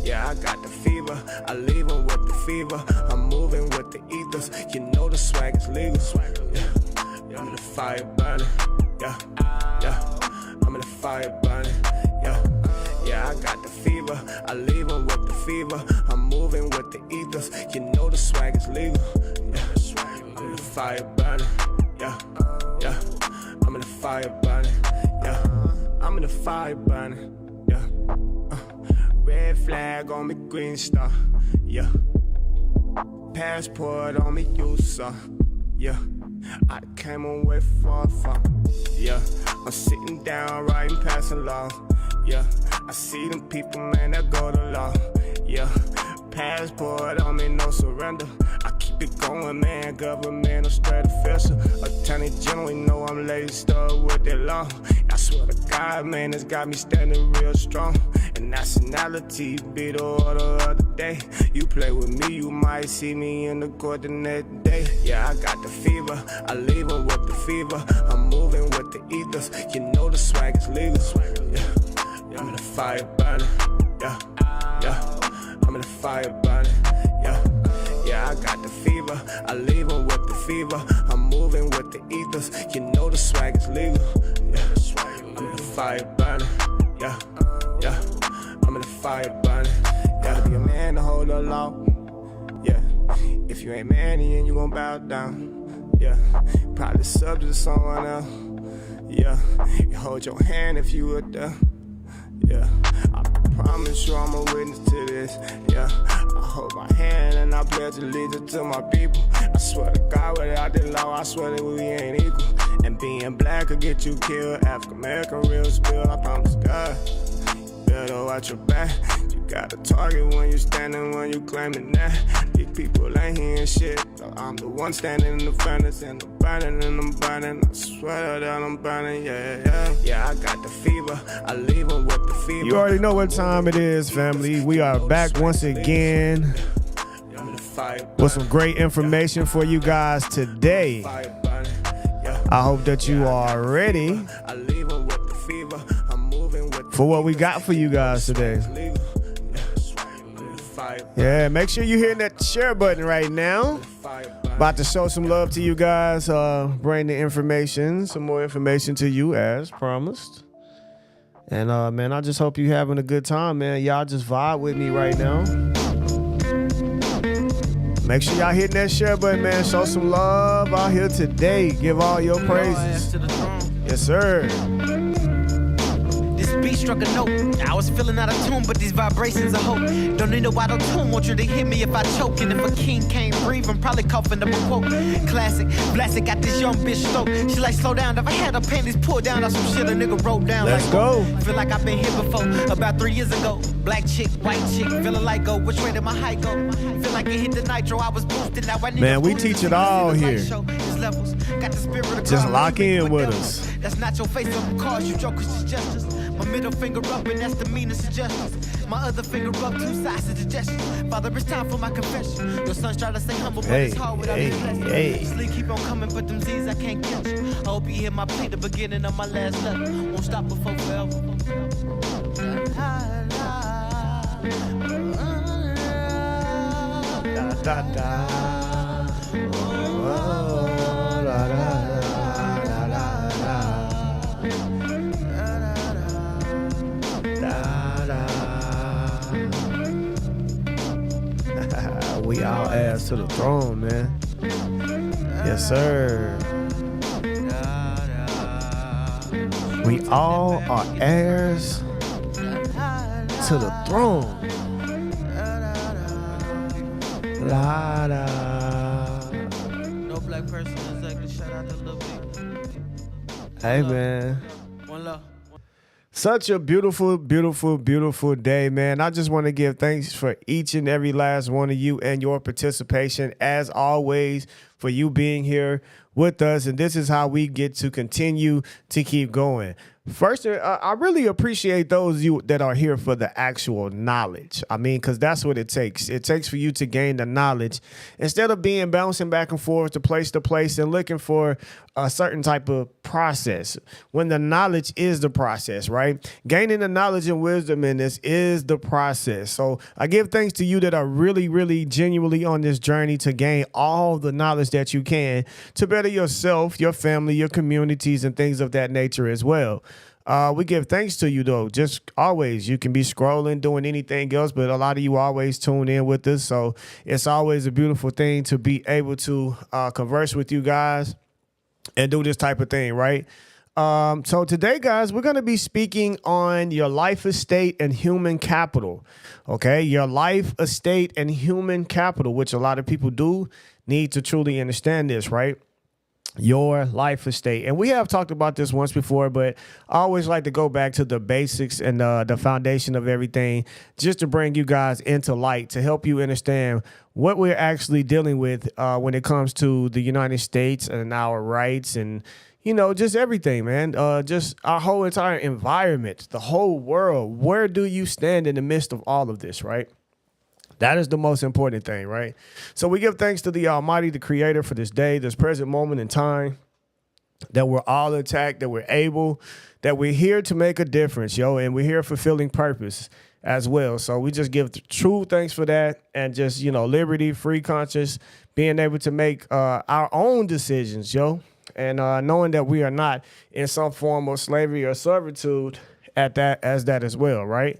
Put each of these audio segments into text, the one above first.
Yeah, I got the fever, I leave 'em with the fever. I'm moving with the ethers, you know the swag is legal. Yeah, I'm in the fire burning. Yeah, I'm in the fire burning. Yeah, I got the fever, I leave 'em with the fever. I'm moving with the ethers, you know the swag is legal. Yeah, I'm in the fire burning. Yeah, I'm in the fire burning. Yeah, I'm in the fire burning. Red flag on me, green star, yeah. Passport on me, you saw, yeah. I came away far, yeah. I'm sitting down, writing, passing law, yeah. I see them people, man, that go to law, yeah. Passport on me, no surrender. I keep it going, man, government, I'm straight official. Attorney General, you know I'm laced up with that law. I swear to God, man, it's got me standing real strong. And nationality be the order of the day. You play with me, you might see me in the court the next day. Yeah, I got the fever, I leave 'em with the fever. I'm moving with the ethers, you know the swag is legal. Yeah, I'm in the fire burning. Yeah, I'm in the fire burning. Yeah, I got the fever, I leave 'em with the fever. I'm moving with the ethers, you know the swag is legal. Yeah, I'm in the fire burning. Yeah, I'm in the fire burning. Gotta be a man to hold the law. Yeah, if you ain't man, then you gon' bow down. Yeah, probably subject to someone else. Yeah, you hold your hand if you were there. Yeah, I promise you I'm a witness to this. Yeah, I hold my hand and I pledge allegiance to my people. I swear to God, without the law, I swear that we ain't equal. And being black could get you killed. African American real spill, I promise God. Better watch your back. You got a target when you standing, when you claiming that. These people ain't hearing shit. So I'm the one standing in the furnace and I'm burning and I'm burning. I swear that I'm burning, yeah. I got the fever, I leave 'em with the fever. You already know what time it is, family. We are back once again with some great information for you guys today. I hope that you are ready for what we got for you guys today. Yeah, make sure you're hitting that share button right now. About to show some love to you guys, bring the information, some more information to you as promised. And man, I just hope you having a good time, man. Y'all just vibe with me right now. Make sure y'all hitting that share button, man. Show some love out here today. Give all your praises. Yes, sir. Beat struck a note. I was feeling out of tune, but these vibrations of hope. Don't need no auto tune. Want you to hear me if I choke. And if a king can't breathe, I'm probably coughing up a quote. Classic, blasted, got this young bitch stoked. She like, slow down. If I had her panties pulled down on some shit, a nigga wrote down. Let's like, go. Feel like I've been here before. About 3 years ago. Black chick, white chick, feeling like go. Which way did my high go? Feel like it hit the nitro. I was boosted. Now I need man, we teach it all here. Levels. Got the spirit of just God, lock in with us. That's not your face on the cars, you jokers is gestures. My middle finger up and that's the meanest suggestions. My other finger up, two sides of the gesture. Father, it's time for my confession. Your son's trying to stay humble, but it's hard without his blessing. Sleep keep on coming, but them Z's I can't catch. I hope you hear my plea, the beginning of my last letter. Won't stop before forever. Da, da. Oh, la, la. We all heirs to the throne, man. Yes, sir. We all are heirs to the throne. La da. No black person exactly. Shout out to Lil B. Hey, man. One love. Such a beautiful, beautiful, beautiful day, man. I just want to give thanks for each and every last one of you and your participation, as always, for you being here with us. And this is how we get to continue to keep going. First, I really appreciate those of you that are here for the actual knowledge. I mean, because that's what it takes. It takes for you to gain the knowledge instead of being bouncing back and forth to place and looking for a certain type of process, when the knowledge is the process, right? Gaining the knowledge and wisdom in this is the process. So I give thanks to you that are really, really genuinely on this journey to gain all the knowledge that you can to better yourself, your family, your communities, and things of that nature as well. We give thanks to you, though. Just always, you can be scrolling, doing anything else, but a lot of you always tune in with us. So it's always a beautiful thing to be able to converse with you guys and do this type of thing, right? So today, guys, we're going to be speaking on your life estate and human capital. Okay, your life estate and human capital, which a lot of people do need to truly understand this, right? Your life estate. And we have talked about this once before, but I always like to go back to the basics and the foundation of everything, just to bring you guys into light, to help you understand what we're actually dealing with when it comes to the United States and our rights and, you know, just everything, man. Just our whole entire environment, the whole world. Where do you stand in the midst of all of this, right? That is the most important thing, right? So we give thanks to the Almighty, the Creator, for this day, this present moment in time, that we're all intact, that we're able, that we're here to make a difference, yo, and we're here fulfilling purpose as well. So we just give true thanks for that, and just, you know, liberty, free conscience, being able to make our own decisions, yo, and knowing that we are not in some form of slavery or servitude as that as well, right?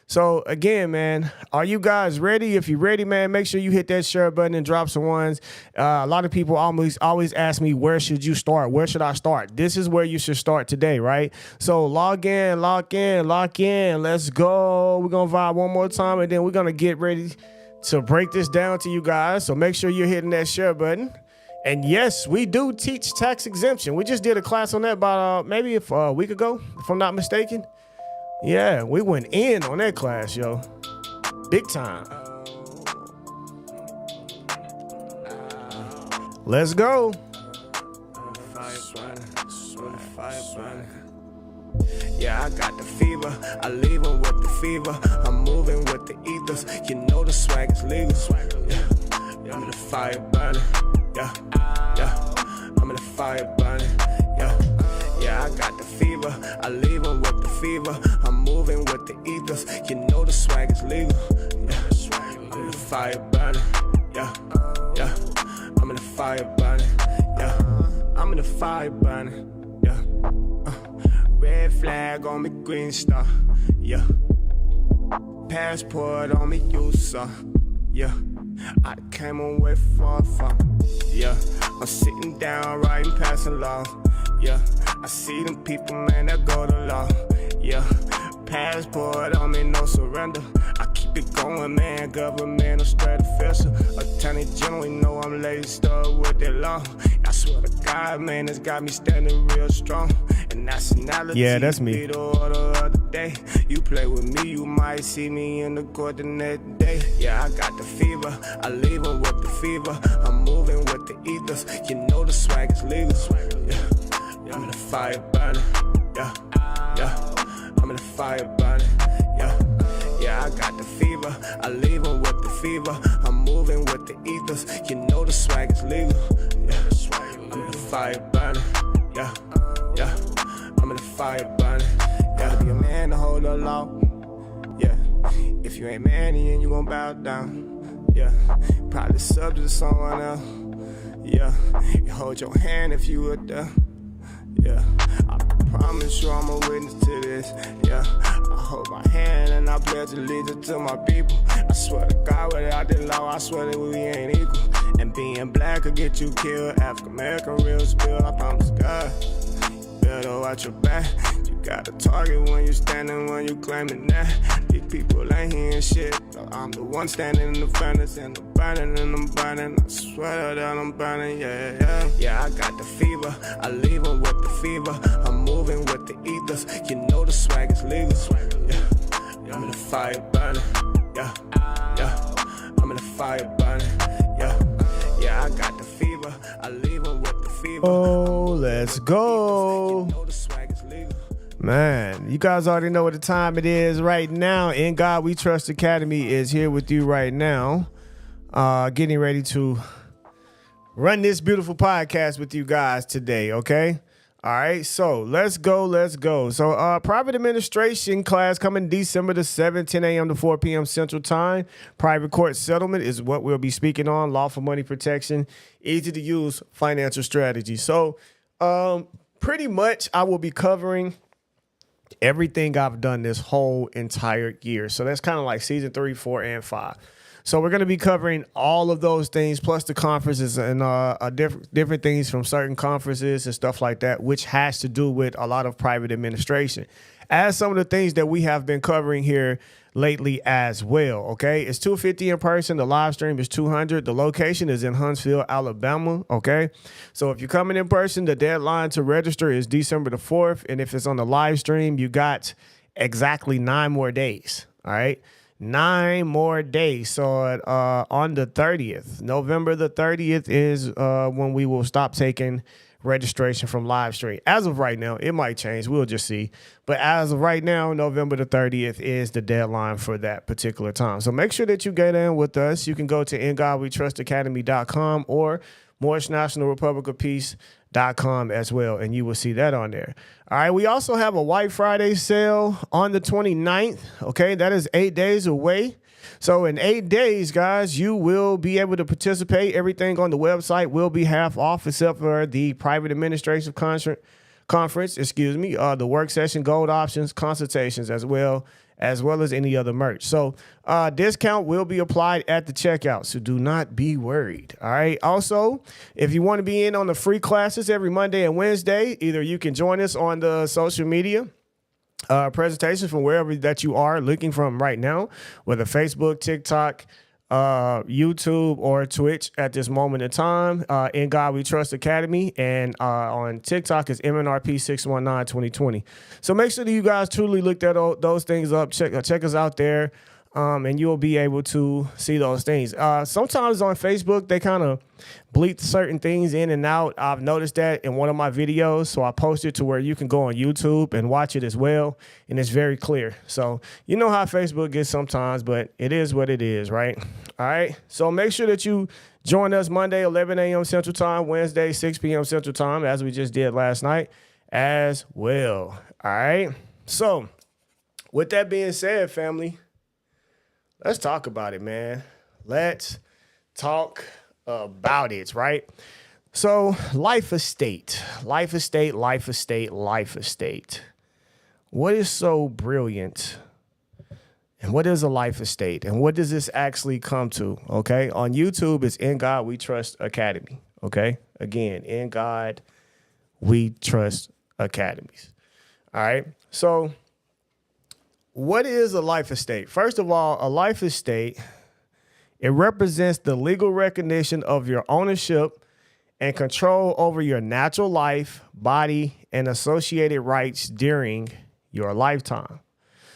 So again, man, are you guys ready? If you're ready, man, make sure you hit that share button and drop some ones. A lot of people always ask me, where should you start? Where should I start? This is where you should start today, right? So log in, lock in. Let's go. We're going to vibe one more time, and then we're going to get ready to break this down to you guys. So make sure you're hitting that share button. And yes, we do teach tax exemption. We just did a class on that about maybe a week ago, if I'm not mistaken. Yeah, we went in on that class, yo. Big time. Let's go. Yeah, I got the fever. I leave 'em with the fever. I'm moving with the ethers. You know the swag is legal. Yeah, I'm in the fire burning. Yeah. I'm in the fire burning. Yeah, I got the fever. I leave 'em with the fever. I'm moving with the ethers. You know the swag is legal. Yeah, I'm in the fire burning. Yeah. I'm in the fire burning. Yeah, I'm in the fire burning. Yeah. Red flag on me, green star. Yeah. Passport on me, USA. Yeah. I came away far from. Yeah. I'm sitting down, writing, passing law. Yeah, I see them people, man, that go to law. Yeah, passport on me, no surrender. I keep it going, man, government, I'm straight official. Attorney General, you know I'm laced up with that law. I swear to God, man, it's got me standing real strong. And nationality, yeah, that's me. Be the order of the day. You play with me, you might see me in the court the next day. Yeah, I got the fever, I leave 'em with the fever. I'm moving with the ethers, you know the swag is legal. Yeah. I'm in the fire burning, yeah. I'm in the fire burning, yeah. I got the fever. I leave 'em with the fever. I'm moving with the ethers. You know the swag is legal, yeah. I'm in the fire burning, yeah. I'm in the fire burning. Gotta be a man to hold the law, yeah. If you ain't man, then you gon' bow down, yeah. Probably subject to someone else, yeah. You hold your hand if you were there. Yeah, I promise you I'm a witness to this. Yeah, I hold my hand and I pledge allegiance to my people. I swear to God, without the law, I swear that we ain't equal. And being black could get you killed. African American real spill, I promise God. You better watch your back. You got a target when you standing, when you claiming that. These people ain't hearing shit. I'm the one standing in the furnace and I'm burning and I'm burning. I swear that I'm burning, yeah. Yeah, I got the fever. I leave 'em with the fever. I'm moving with the ethers. You know the the swag is legal. Yeah, I'm in the fire burning. Yeah, I'm in the fire burning. Yeah, I got the fever. I leave her with the fever. Oh, let's go. Man, you guys already know what the time it is right now. In God We Trust Academy is here with you right now. Getting ready to run this beautiful podcast with you guys today, okay? All right, so let's go. So private administration class coming December the 7th, 10 a.m. to 4 p.m. Central Time. Private court settlement is what we'll be speaking on. Lawful money protection, easy to use financial strategy. So pretty much I will be covering everything I've done this whole entire year. So that's kind of like season 3, 4, and 5. So we're going to be covering all of those things, plus the conferences and different things from certain conferences and stuff like that, which has to do with a lot of private administration. As some of the things that we have been covering here lately as well, okay? It's $250 in person. The live stream is $200. The location is in Huntsville, Alabama, okay? So if you're coming in person, the deadline to register is December the 4th. And if it's on the live stream, you got exactly 9 more days, all right? 9 more days. So on the 30th, November the 30th is when we will stop taking registration from live stream. As of right now, it might change. We'll just see. But as of right now, November the 30th is the deadline for that particular time. So make sure that you get in with us. You can go to InGodWeTrustAcademy.com or Moorish National Republic of Peace.com as well, and you will see that on there. All right, we also have a White Friday sale on the 29th, okay? That is 8 days away. So in 8 days, guys, you will be able to participate. Everything on the website will be half off except for the private administrative conference, the work session, gold options, consultations as well as any other merch. So discount will be applied at the checkout, so do not be worried. All right. Also, if you want to be in on the free classes every Monday and Wednesday, either you can join us on the social media presentations from wherever that you are looking from right now, whether Facebook, TikTok, YouTube, or Twitch at this moment in time. In God We Trust Academy, and on TikTok is MNRP619 2020. So make sure that you guys truly look those things up. Check us out there, and you'll be able to see those things. Sometimes on Facebook they kind of bleep certain things in and out. I've noticed that in one of my videos, so I posted to where you can go on YouTube and watch it as well, and it's very clear. So you know how Facebook gets sometimes, but it is what it is, right? All right, so make sure that you join us Monday 11 a.m. Central Time, Wednesday 6 p.m. Central Time, as we just did last night as well. All right, so with that being said, family, let's talk about it, man. Let's talk about it, right? So life estate. What is so brilliant? And what is a life estate? And what does this actually come to? Okay. On YouTube, it's In God We Trust Academy. Okay. Again, In God We Trust Academies. All right. So what is a life estate? First of all, a life estate, it represents the legal recognition of your ownership and control over your natural life, body, and associated rights during your lifetime.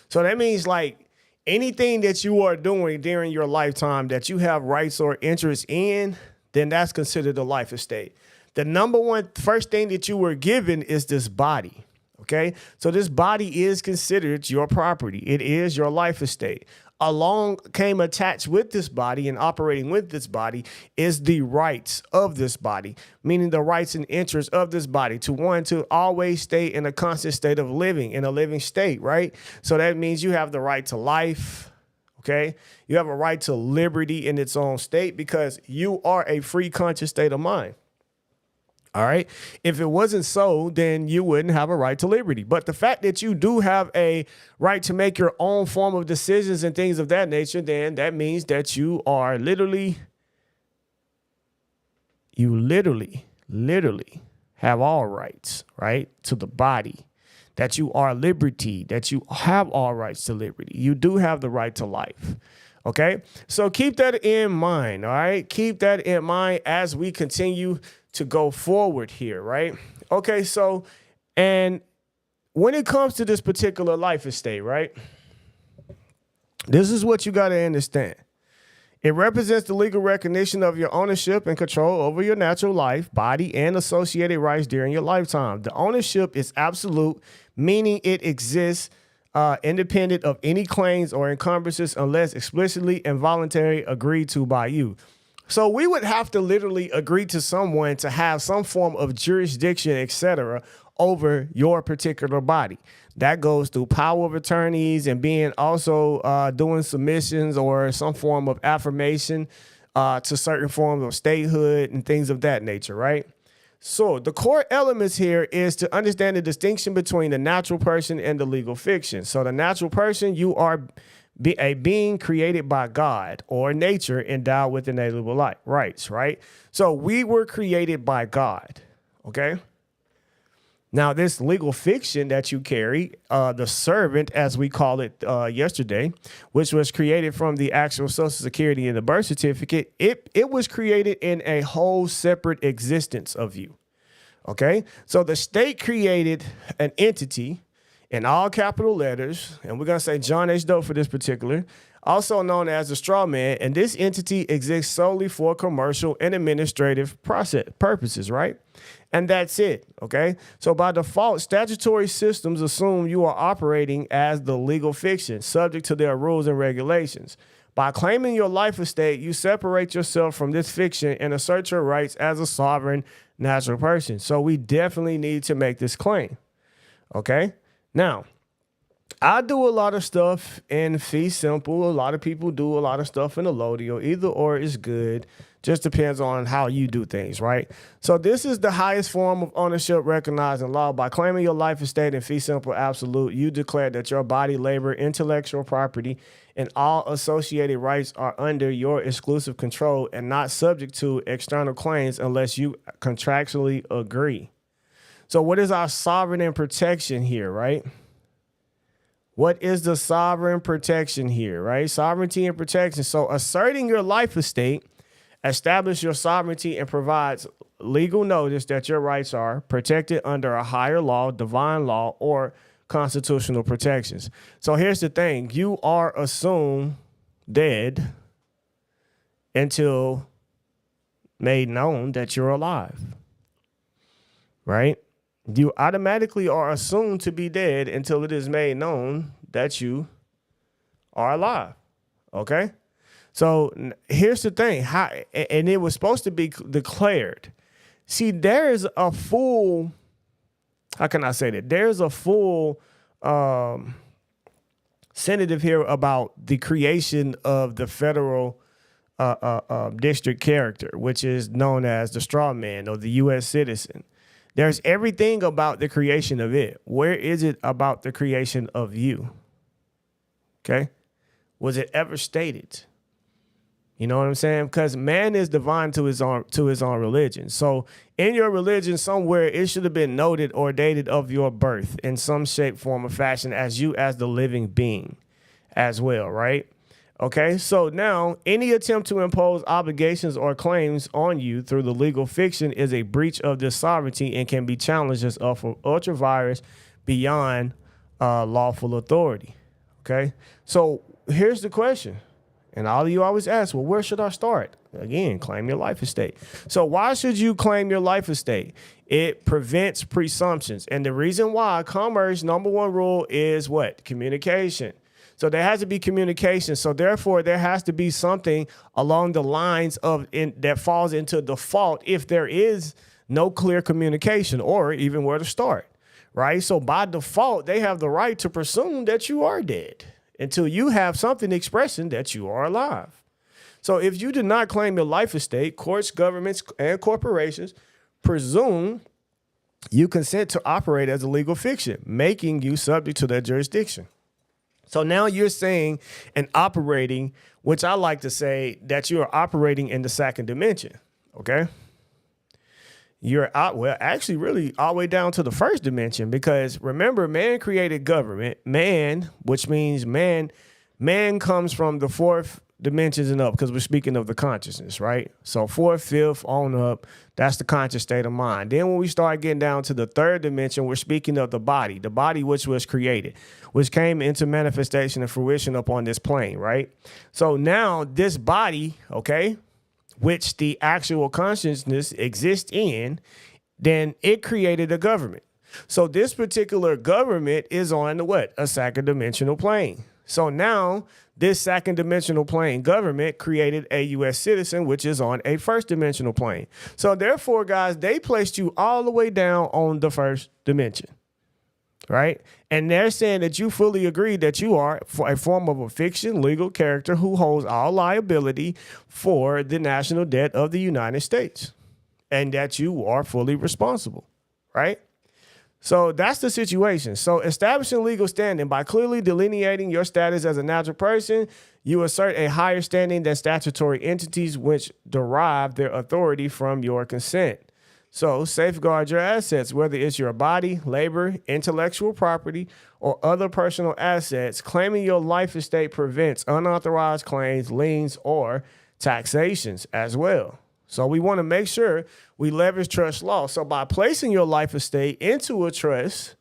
So that means like anything that you are doing during your lifetime that you have rights or interests in, then that's considered a life estate. The number one first thing that you were given is this body. Okay, so this body is considered your property. It is your life estate. Along came attached with this body and operating with this body is the rights of this body, meaning the rights and interests of this body to always stay in a constant state of living, in a living state, right? So that means you have the right to life, okay? You have a right to liberty in its own state because you are a free conscious state of mind. All right. If it wasn't so, then you wouldn't have a right to liberty. But the fact that you do have a right to make your own form of decisions and things of that nature, then that means that you are literally have all rights, right, to the body, that you are liberty, that you have all rights to liberty. You do have the right to life. Okay. So keep that in mind. All right. Keep that in mind as we continue to go forward here, right? Okay, so, and when it comes to this particular life estate, right? This is what you got to understand. It represents the legal recognition of your ownership and control over your natural life, body, and associated rights during your lifetime. The ownership is absolute, meaning it exists independent of any claims or encumbrances unless explicitly and voluntarily agreed to by you. So we would have to literally agree to someone to have some form of jurisdiction, etc., over your particular body. That goes through power of attorneys and being also doing submissions or some form of affirmation to certain forms of statehood and things of that nature, right? So the core elements here is to understand the distinction between the natural person and the legal fiction. So the natural person, you are a being created by God or nature endowed with inalienable rights, right? So we were created by God, okay? Now, this legal fiction that you carry, the servant, as we call it yesterday, which was created from the actual Social Security and the birth certificate, it was created in a whole separate existence of you, okay? So the state created an entity in all capital letters, and we're going to say John H. Doe for this particular, also known as the straw man, and this entity exists solely for commercial and administrative purposes, right? And that's it, okay? So by default, statutory systems assume you are operating as the legal fiction, subject to their rules and regulations. By claiming your life estate, you separate yourself from this fiction and assert your rights as a sovereign natural person. So we definitely need to make this claim, okay? Now, I do a lot of stuff in fee simple. A lot of people do a lot of stuff in allodial. Either or is good. Just depends on how you do things, right? So this is the highest form of ownership recognized in law. By claiming your life estate in fee simple absolute, you declare that your body, labor, intellectual property, and all associated rights are under your exclusive control and not subject to external claims unless you contractually agree. So what is our sovereign and protection here, right? What is the sovereign protection here, right? Sovereignty and protection. So asserting your life estate establish your sovereignty and provides legal notice that your rights are protected under a higher law, divine law, or constitutional protections. So here's the thing. You are assumed dead until made known that you're alive, right? You automatically are assumed to be dead until it is made known that you are alive, okay? So here's the thing, and it was supposed to be declared. See, there's a full, how can I say that? There's a full sedative here about the creation of the federal district character, which is known as the straw man or the U.S. citizen. There's everything about the creation of it. Where is it about the creation of you? Okay? Was it ever stated? You know what I'm saying? Because man is divine to his own religion. So in your religion, somewhere it should have been noted or dated of your birth in some shape, form, or fashion as you as the living being as well, right? Okay, so now any attempt to impose obligations or claims on you through the legal fiction is a breach of this sovereignty and can be challenged as ultra virus beyond lawful authority. Okay, so here's the question. And all of you always ask, well, where should I start? Again, claim your life estate. So why should you claim your life estate? It prevents presumptions. And the reason why, commerce, number one rule is what? Communication. So there has to be communication. So therefore, there has to be something along the lines of that falls into default if there is no clear communication or even where to start, right? So by default, they have the right to presume that you are dead until you have something expressing that you are alive. So if you do not claim your life estate, courts, governments, and corporations presume you consent to operate as a legal fiction, making you subject to their jurisdiction. So now you're saying and operating, which I like to say that you are operating in the second dimension, okay? You're out, well, actually really all the way down to the first dimension, because remember, man created government. Man, which means man comes from the fourth dimensions and up, because we're speaking of the consciousness, right? So fourth, fifth, on up, that's the conscious state of mind. Then when we start getting down to the third dimension, we're speaking of the body which was created, which came into manifestation and fruition upon this plane, right? So now this body, okay, which the actual consciousness exists in, then it created a government. So this particular government is on the what? A second dimensional plane. So now this second dimensional plane government created a U.S. citizen, which is on a first dimensional plane. So therefore, guys, they placed you all the way down on the first dimension, right? And they're saying that you fully agree that you are a form of a fiction legal character who holds all liability for the national debt of the United States, and that you are fully responsible, right? So that's the situation. So establishing legal standing by clearly delineating your status as a natural person, you assert a higher standing than statutory entities which derive their authority from your consent. So safeguard your assets, whether it's your body, labor, intellectual property, or other personal assets. Claiming your life estate prevents unauthorized claims, liens, or taxations as well. So we want to make sure we leverage trust law. So by placing your life estate into a trust,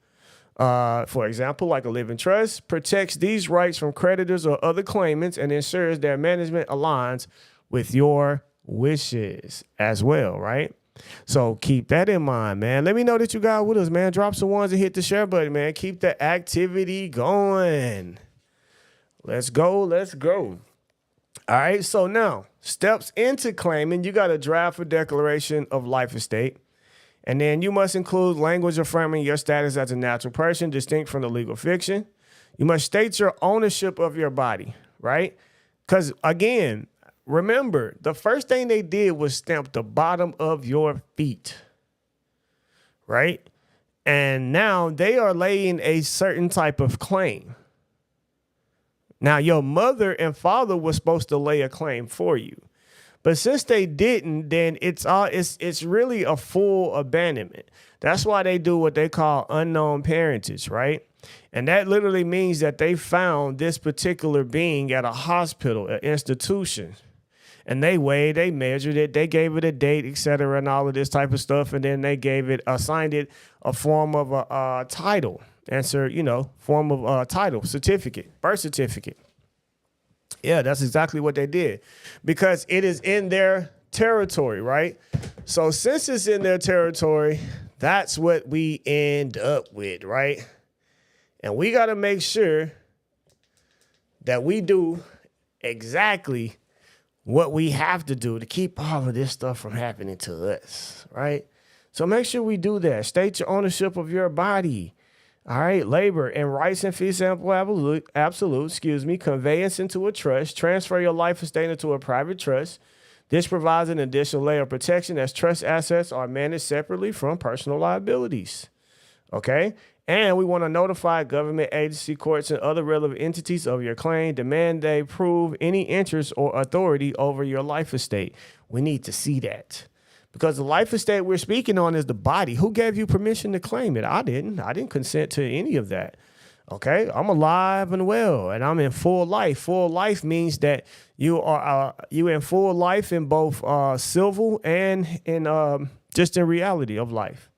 for example, like a living trust, protects these rights from creditors or other claimants and ensures their management aligns with your wishes as well, right? So keep that in mind, man. Let me know that you got with us, man. Drop some ones and hit the share button, man. Keep the activity going. Let's go. Let's go. All right. So now steps into claiming, you got to draft a declaration of life estate. And then you must include language affirming your status as a natural person, distinct from the legal fiction. You must state your ownership of your body, right? Because again, remember, the first thing they did was stamp the bottom of your feet, right? And now they are laying a certain type of claim. Now, your mother and father was supposed to lay a claim for you. But since they didn't, then it's really a full abandonment. That's why they do what they call unknown parentage, right? And that literally means that they found this particular being at a hospital, an institution. And they weighed, they measured it, they gave it a date, et cetera, and all of this type of stuff. And then they assigned it a form of a title. Answer, form of title, certificate, birth certificate. Yeah, that's exactly what they did, because it is in their territory, right? So since it's in their territory, that's what we end up with, right? And we got to make sure that we do exactly what we have to do to keep all of this stuff from happening to us, right? So make sure we do that. State your ownership of your body. All right, labor and rights and fee simple absolute, conveyance into a trust, transfer your life estate into a private trust. This provides an additional layer of protection as trust assets are managed separately from personal liabilities. Okay, and we want to notify government agency, courts, and other relevant entities of your claim. Demand they prove any interest or authority over your life estate. We need to see that. Because the life estate we're speaking on is the body. Who gave you permission to claim it? I didn't. I didn't consent to any of that. Okay, I'm alive and well, and I'm in full life. Full life means that you in full life in both civil and in just in reality of life.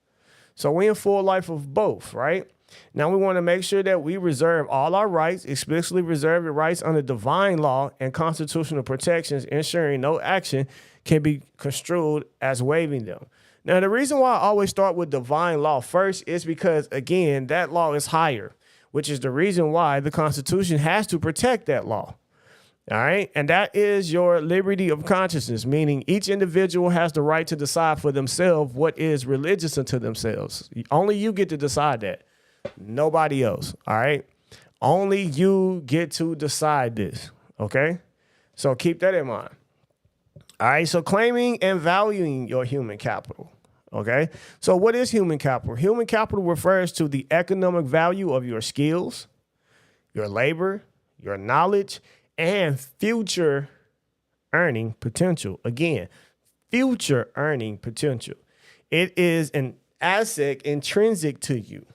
So we're in full life of both, right? Now we want to make sure that we reserve all our rights, explicitly reserve the rights under divine law and constitutional protections, ensuring no action can be construed as waiving them. Now, the reason why I always start with divine law first is because, again, that law is higher, which is the reason why the Constitution has to protect that law. All right. And that is your liberty of consciousness, meaning each individual has the right to decide for themselves what is religious unto themselves. Only you get to decide that. Nobody else. All right. Only you get to decide this. OK, so keep that in mind. All right. So claiming and valuing your human capital. OK, so what is human capital? Human capital refers to the economic value of your skills, your labor, your knowledge, and future earning potential. Again, future earning potential. It is an asset intrinsic to you.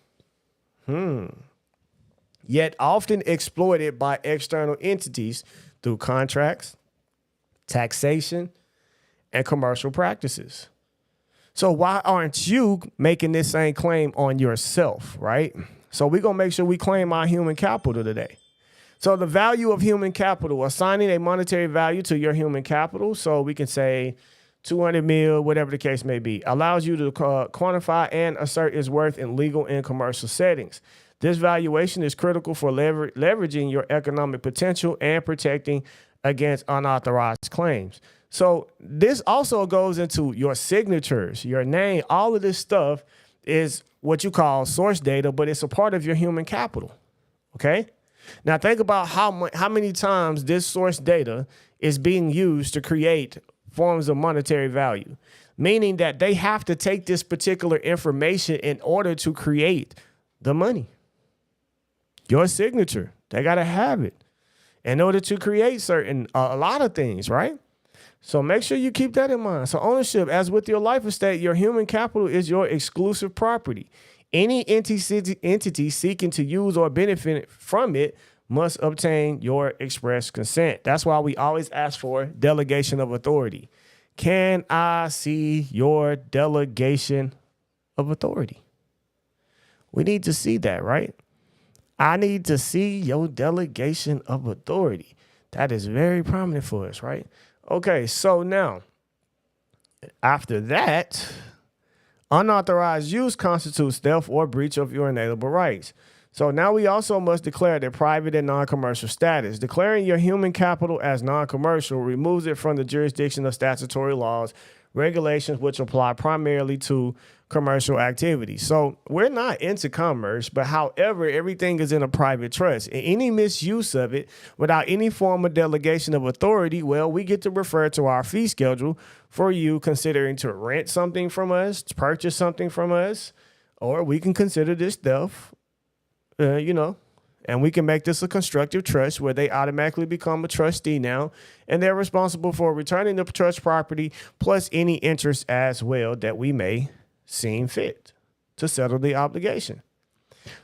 yet often exploited by external entities through contracts, taxation, and commercial practices. So why aren't you making this same claim on yourself, right? So we're going to make sure we claim our human capital today. So the value of human capital, assigning a monetary value to your human capital, so we can say 200 mil, whatever the case may be, allows you to quantify and assert its worth in legal and commercial settings. This valuation is critical for leveraging your economic potential and protecting against unauthorized claims. So this also goes into your signatures, your name. All of this stuff is what you call source data, but it's a part of your human capital, okay? Now think about how many times this source data is being used to create forms of monetary value, meaning that they have to take this particular information in order to create the money. Your signature, they got to have it in order to create certain, a lot of things, right? So make sure you keep that in mind. So ownership, as with your life estate, your human capital is your exclusive property. Any entity seeking to use or benefit from it must obtain your express consent. That's why we always ask for delegation of authority. Can I see your delegation of authority? We need to see that, right? I need to see your delegation of authority. That is very prominent for us, right? Okay, so now, after that, unauthorized use constitutes theft or breach of your inalienable rights. So now we also must declare their private and non-commercial status. Declaring your human capital as non-commercial removes it from the jurisdiction of statutory laws, regulations which apply primarily to commercial activities. So we're not into commerce, but however, everything is in a private trust. And any misuse of it without any form of delegation of authority, well, we get to refer to our fee schedule for you considering to rent something from us, to purchase something from us, or we can consider this theft, and we can make this a constructive trust where they automatically become a trustee now, and they're responsible for returning the trust property plus any interest as well that we may seem fit to settle the obligation.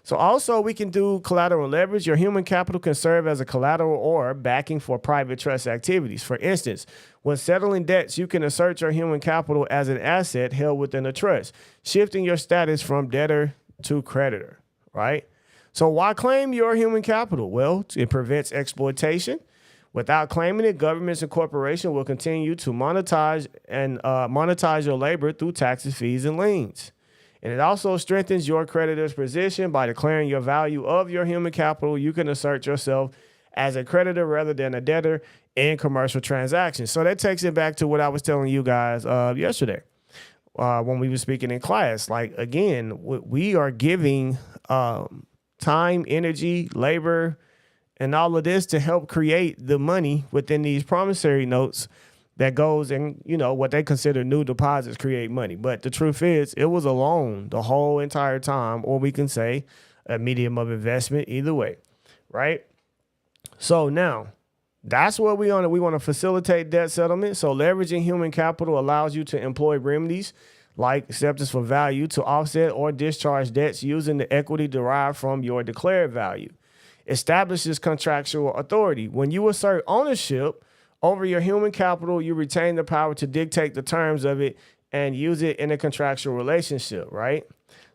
So also we can do collateral leverage. Your human capital can serve as a collateral or backing for private trust activities. For instance, when settling debts, you can assert your human capital as an asset held within a trust, shifting your status from debtor to creditor, right? So why claim your human capital? Well, it prevents exploitation. Without claiming it, governments and corporations will continue to monetize your labor through taxes, fees, and liens. And it also strengthens your creditor's position by declaring your value of your human capital. You can assert yourself as a creditor rather than a debtor in commercial transactions. So that takes it back to what I was telling you guys yesterday when we were speaking in class. Like, again, we are giving time, energy, labor, and all of this to help create the money within these promissory notes that goes in, what they consider new deposits create money. But the truth is, it was a loan the whole entire time, or we can say a medium of investment, either way, right? So now, that's what we want to facilitate debt settlement. So leveraging human capital allows you to employ remedies like acceptance for value to offset or discharge debts using the equity derived from your declared value. Establishes contractual authority. When you assert ownership over your human capital, you retain the power to dictate the terms of it and use it in a contractual relationship, right?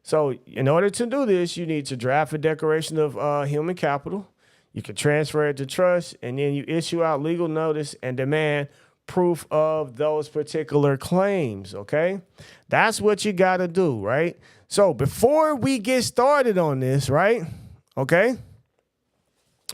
So in order to do this, you need to draft a declaration of human capital. You can transfer it to trust, and then you issue out legal notice and demand proof of those particular claims, okay? That's what you got to do, right? So before we get started on this, right, okay?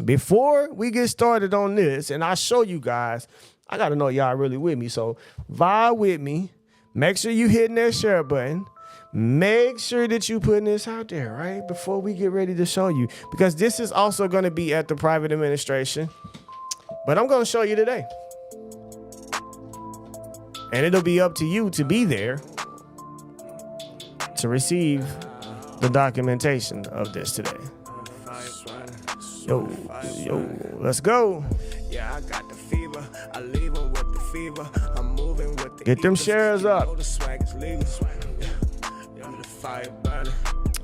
Before we get started on this, and I show you guys, I got to know y'all really with me. So vibe with me. Make sure you hitting that share button. Make sure that you putting this out there, right? Before we get ready to show you. Because this is also going to be at the private administration. But I'm going to show you today. And it'll be up to you to be there to receive the documentation of this today. Yo, let's go. Yeah, I got the fever. I leave with the fever. I'm moving with the Get them shares up. The fire burning.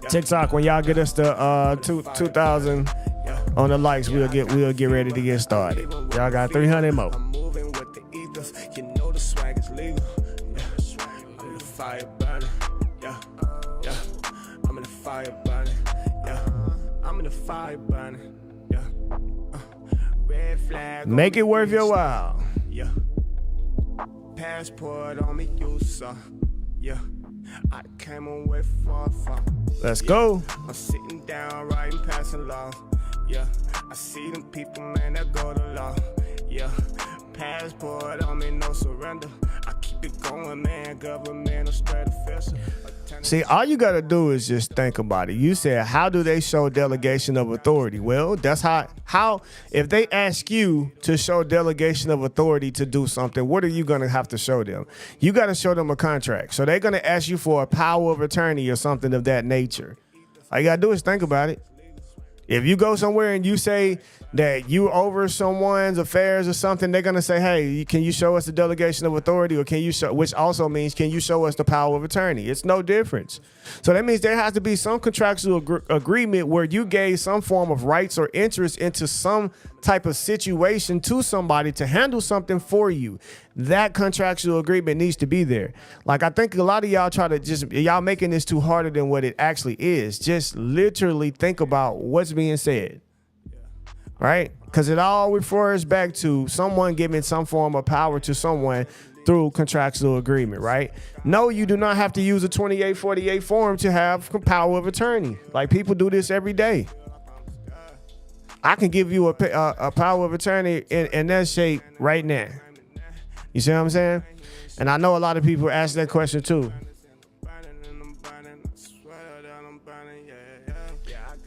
TikTok, when y'all get us to 2,000 on the likes, we'll get ready to get started. Y'all got 300 more. I'm moving with the ethos. You know the swag is legal. Yeah. I'm in the fire burning. Yeah. Yeah. I'm in the fire burning. Yeah. I'm in the fire burning. Yeah. Red flag. Make it worth your while. Yeah. Passport on me, you saw. Yeah. I came away far. Let's go. I'm sitting down, writing, passing law. Yeah, I see them people, man, that go to law. Yeah, passport on me, no surrender. I keep it going, man, government, I'm straight official. See, all you got to do is just think about it. You said, how do they show delegation of authority? Well, that's how if they ask you to show delegation of authority to do something, what are you going to have to show them? You got to show them a contract. So they're going to ask you for a power of attorney or something of that nature. All you got to do is think about it. If you go somewhere and you say that you over someone's affairs or something, they're going to say, hey, can you show us the delegation of authority, or can you show, which also means, can you show us the power of attorney? It's no difference. So that means there has to be some contractual agreement where you gave some form of rights or interest into some type of situation to somebody to handle something for you. That contractual agreement needs to be there. Like, I think a lot of y'all y'all making this too harder than what it actually is. Just literally think about what's being said. Right? Because it all refers back to someone giving some form of power to someone through contractual agreement, right? No, you do not have to use a 2848 form to have power of attorney. Like, people do this every day. I can give you a power of attorney in that shape right now. You see what I'm saying? And I know a lot of people ask that question too.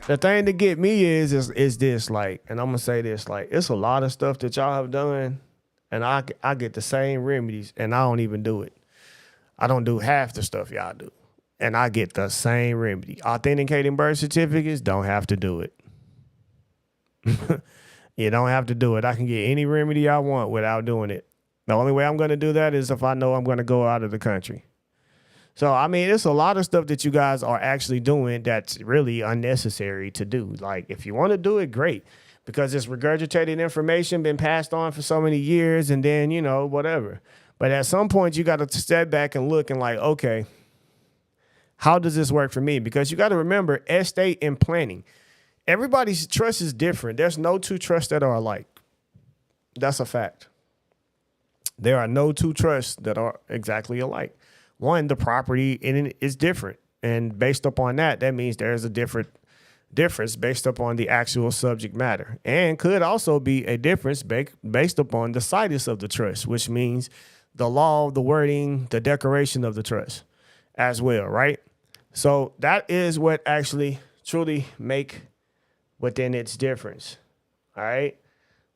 The thing to get me is this, like, and I'm gonna say this, like, it's a lot of stuff that y'all have done, and I get the same remedies, and I don't even do it. I don't do half the stuff y'all do, and I get the same remedy. Authenticating birth certificates, don't have to do it. You don't have to do it. I can get any remedy I want without doing it. The only way I'm gonna do that is if I know I'm gonna go out of the country. So, I mean, it's a lot of stuff that you guys are actually doing that's really unnecessary to do. Like, if you want to do it, great, because it's regurgitated information, been passed on for so many years, and then, you know, whatever. But at some point, you got to step back and look and like, okay, how does this work for me? Because you got to remember, estate and planning, everybody's trust is different. There's no two trusts that are alike. That's a fact. There are no two trusts that are exactly alike. One, the property in it is different. And based upon that, that means there's a difference based upon the actual subject matter. And could also be a difference based upon the situs of the trust, which means the law, the wording, the decoration of the trust as well, right? So that is what actually truly make within its difference, all right?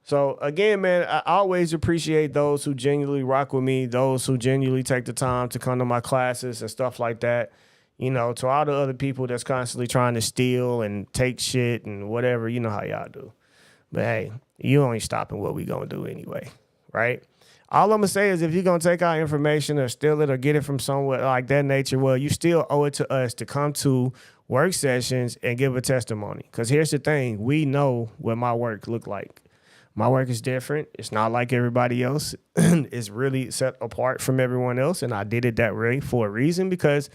So, again, man, I always appreciate those who genuinely rock with me, those who genuinely take the time to come to my classes and stuff like that. You know, to all the other people that's constantly trying to steal and take shit and whatever, you know how y'all do. But, hey, you ain't stopping what we going to do anyway, right? All I'm going to say is if you're going to take our information or steal it or get it from somewhere like that nature, well, you still owe it to us to come to work sessions and give a testimony. Because here's the thing. We know what my work look like. My work is different. It's not like everybody else. It's really set apart from everyone else. And I did it that way for a reason, because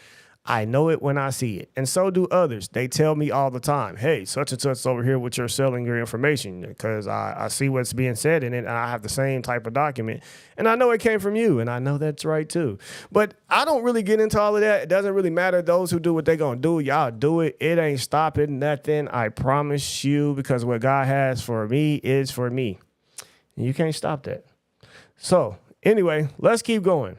I know it when I see it. And so do others. They tell me all the time, hey, such and such over here with your selling your information, because I see what's being said in it. And I have the same type of document. And I know it came from you. And I know that's right, too. But I don't really get into all of that. It doesn't really matter. Those who do what they're going to do, y'all do it. It ain't stopping nothing. I promise you, because what God has for me is for me. And you can't stop that. So anyway, let's keep going.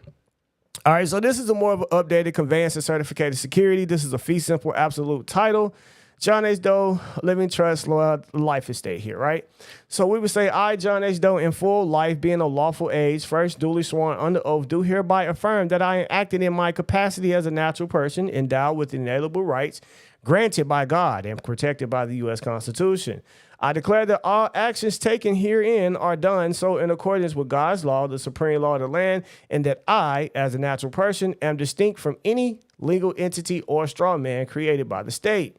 All right, so this is a more of an updated conveyance and certificated security. This is a fee simple absolute title. John H. Doe, Living Trust, Life Estate here, right? So we would say, I, John H. Doe, in full life, being of lawful age, first duly sworn under oath, do hereby affirm that I am acting in my capacity as a natural person, endowed with inalienable rights, granted by God and protected by the U.S. Constitution. I declare that all actions taken herein are done so in accordance with God's law, the supreme law of the land, and that I, as a natural person, am distinct from any legal entity or straw man created by the state.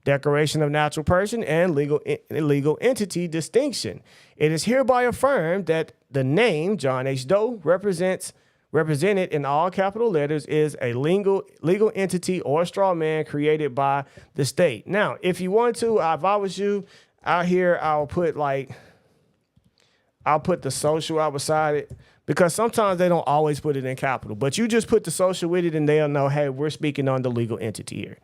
declaration of natural person, and legal entity distinction. It is hereby affirmed that the name John H. Doe represented in all capital letters is a legal entity or straw man created by the state. Now, if you want to, if I was you out here, I'll put the social out beside it, because sometimes they don't always put it in capital, but you just put the social with it and they'll know, hey, we're speaking on the legal entity here.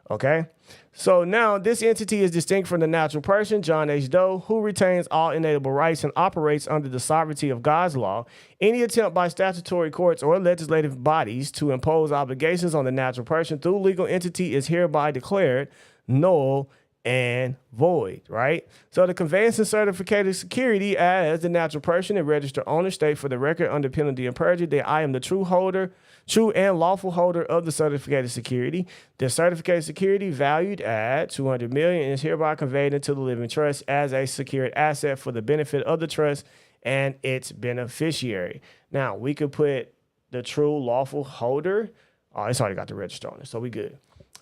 Okay. So now this entity is distinct from the natural person, John H. Doe, who retains all inalienable rights and operates under the sovereignty of God's law. Any attempt by statutory courts or legislative bodies to impose obligations on the natural person through legal entity is hereby declared null and void, right? So the conveyance and certificated security as the natural person and registered owner state for the record under penalty of perjury that I am the true and lawful holder of the certificated security. The certificated security valued at $200 million is hereby conveyed into the living trust as a secured asset for the benefit of the trust and its beneficiary. Now we could put the true lawful holder. Oh, it's already got the register on it, so we good.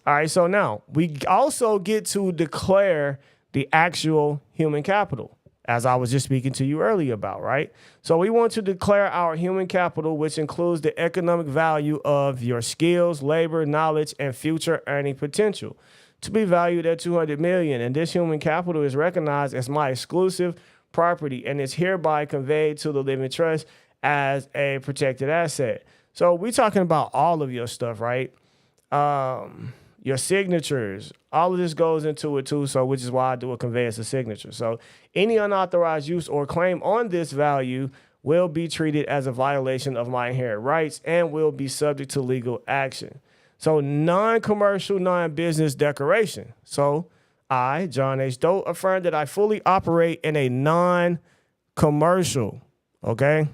All right, so now we also get to declare the actual human capital, as I was just speaking to you earlier about, right? So we want to declare our human capital, which includes the economic value of your skills, labor, knowledge, and future earning potential, to be valued at $200 million. And this human capital is recognized as my exclusive property and is hereby conveyed to the living trust as a protected asset. So we're talking about all of your stuff, right? Your signatures, all of this goes into it too, so which is why I do a conveyance of signature. So any unauthorized use or claim on this value will be treated as a violation of my inherent rights and will be subject to legal action. So non-commercial, non-business declaration. So I, John H. Doe, affirm that I fully operate in a non-commercial, okay?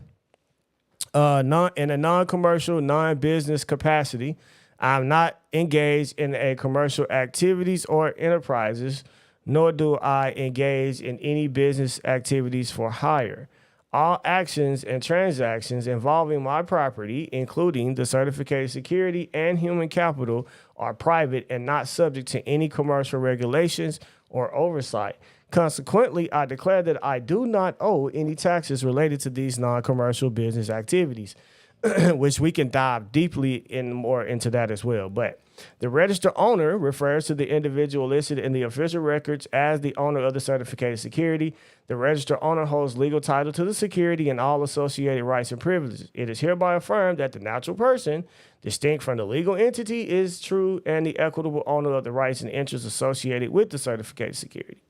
In a non-commercial, non-business capacity. I'm not engaged in a commercial activities or enterprises, nor do I engage in any business activities for hire. All actions and transactions involving my property, including the certificated security and human capital, are private and not subject to any commercial regulations or oversight. Consequently, I declare that I do not owe any taxes related to these non-commercial business activities. Which we can dive deeply more into that as well. But the registered owner refers to the individual listed in the official records as the owner of the certificated security. The registered owner holds legal title to the security and all associated rights and privileges. It is hereby affirmed that the natural person, distinct from the legal entity, is true and the equitable owner of the rights and interests associated with the certificated security.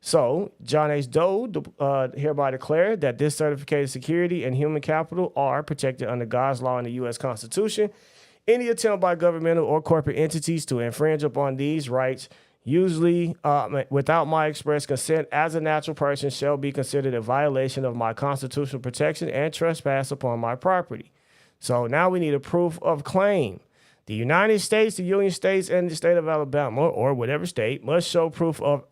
So, John H. Doe hereby declared that this certificated security and human capital are protected under God's law and the U.S. Constitution. Any attempt by governmental or corporate entities to infringe upon these rights, usually without my express consent as a natural person, shall be considered a violation of my constitutional protection and trespass upon my property. So now we need a proof of claim. The United States, the Union States, and the state of Alabama, or whatever state, must show proof of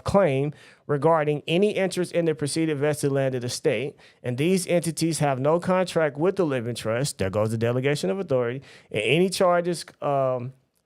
claim regarding any interest in the preceded vested land of the state, and these entities have no contract with the living trust. There goes the delegation of authority. And any charges,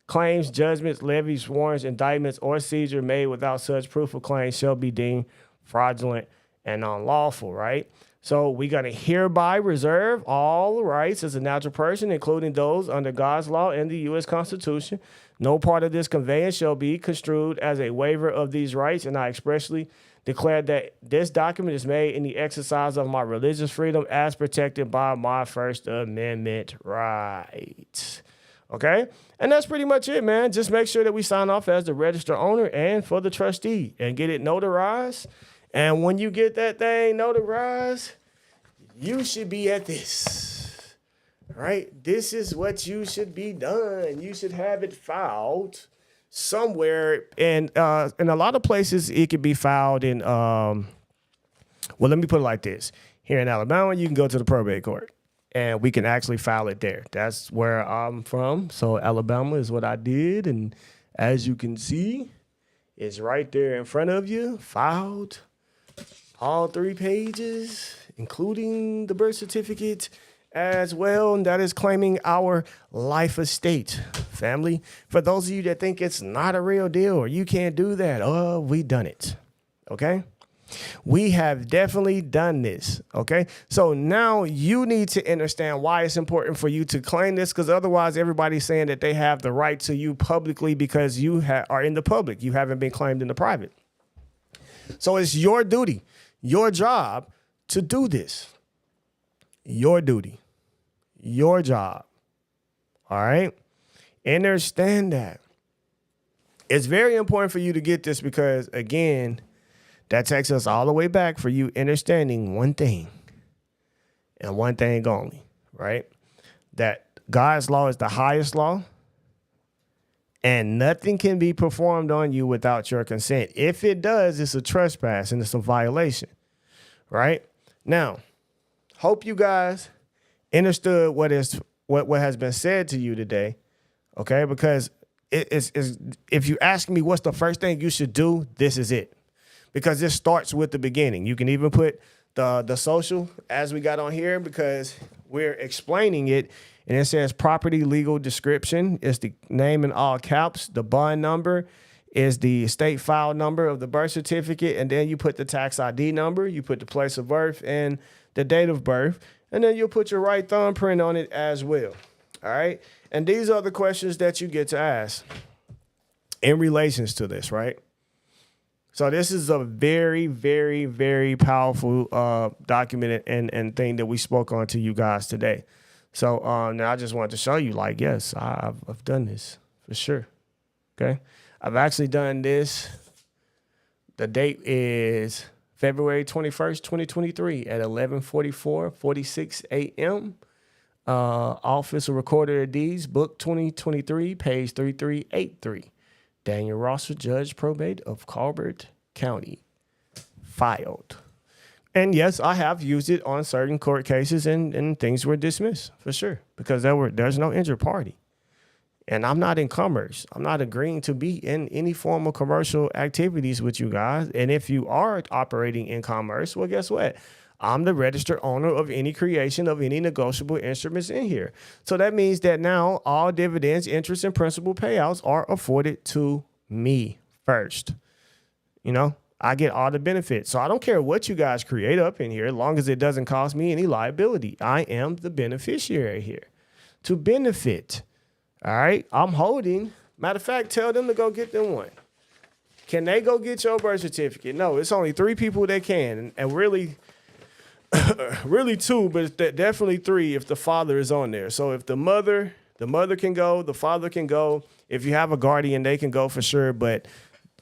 claims, judgments, levies, warrants, indictments, or seizure made without such proof of claim shall be deemed fraudulent and unlawful, right? So we're going to hereby reserve all rights as a natural person, including those under God's law and the U.S. Constitution. No part of this conveyance shall be construed as a waiver of these rights, and I expressly declare that this document is made in the exercise of my religious freedom as protected by my First Amendment rights. Okay? And that's pretty much it, man. Just make sure that we sign off as the registered owner and for the trustee and get it notarized. And when you get that thing notarized, you should be at this, right? This is what you should be done. You should have it filed somewhere. And in a lot of places, it could be filed in, well, let me put it like this. Here in Alabama, you can go to the probate court and we can actually file it there. That's where I'm from. So Alabama is what I did. And as you can see, it's right there in front of you, filed. All 3 pages, including the birth certificate as well. And that is claiming our life estate. family. For those of you that think it's not a real deal or you can't do that, we done it. Okay? We have definitely done this. Okay? So now you need to understand why it's important for you to claim this, because otherwise everybody's saying that they have the right to you publicly because you are in the public. You haven't been claimed in the private. So it's your duty, your job to do this. Your duty, your job. All right? Understand that. It's very important for you to get this because, again, that takes us all the way back for you understanding one thing and one thing only, right? That God's law is the highest law and nothing can be performed on you without your consent. If it does, it's a trespass and it's a violation, right? Now, hope you guys understood what has been said to you today, okay? Because if you ask me what's the first thing you should do, this is it. Because this starts with the beginning. You can even put the social as we got on here because we're explaining it. And it says property legal description is the name in all caps. The bond number is the state file number of the birth certificate. And then you put the tax ID number. You put the place of birth and the date of birth. And then you'll put your right thumbprint on it as well. All right. And these are the questions that you get to ask in relations to this, right? So this is a very, very, very powerful document and thing that we spoke on to you guys today. So now I just wanted to show you, like, yes, I've done this for sure. Okay. I've actually done this. The date is February 21st, 2023 at 11:46 a.m. Office of Recorder of Deeds, book 2023, page 3383. Daniel Rosser, Judge Probate of Colbert County, filed. And yes, I have used it on certain court cases and things were dismissed for sure because there's no injured party. And I'm not in commerce. I'm not agreeing to be in any form of commercial activities with you guys. And if you are operating in commerce, well, guess what? I'm the registered owner of any creation of any negotiable instruments in here. So that means that now all dividends, interest, and principal payouts are afforded to me first. You know, I get all the benefits. So I don't care what you guys create up in here, as long as it doesn't cost me any liability. I am the beneficiary here to benefit. All right. I'm holding. Matter of fact, tell them to go get them one. Can they go get your birth certificate? No, it's only 3 people that can. And really, really 2, but it's definitely 3 if the father is on there. So if the mother can go, the father can go. If you have a guardian, they can go for sure. But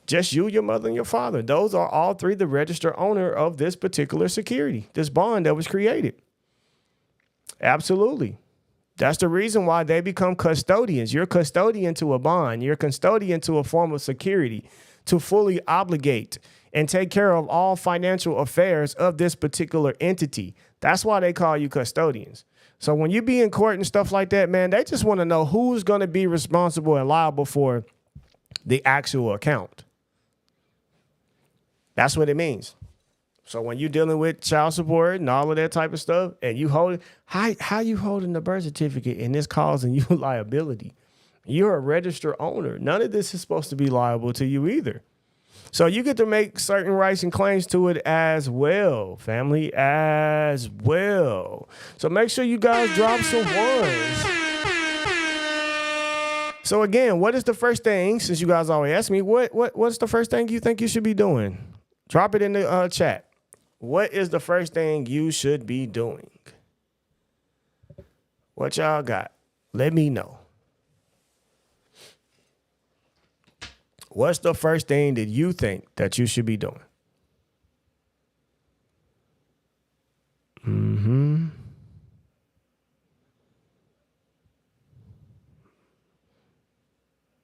just you, your mother, and your father. Those are all 3 the registered owner of this particular security, this bond that was created. Absolutely. That's the reason why they become custodians. You're custodian to a bond. You're custodian to a form of security to fully obligate and take care of all financial affairs of this particular entity. That's why they call you custodians. So when you be in court and stuff like that, man, they just want to know who's going to be responsible and liable for the actual account. That's what it means. So when you're dealing with child support and all of that type of stuff, and you hold how you holding the birth certificate and it's causing you liability? You're a registered owner. None of this is supposed to be liable to you either. So you get to make certain rights and claims to it as well, family, as well. So make sure you guys drop some ones. So again, what is the first thing, since you guys always ask me, what's the first thing you think you should be doing? Drop it in the chat. What is the first thing you should be doing? What y'all got? Let me know. What's the first thing that you think that you should be doing?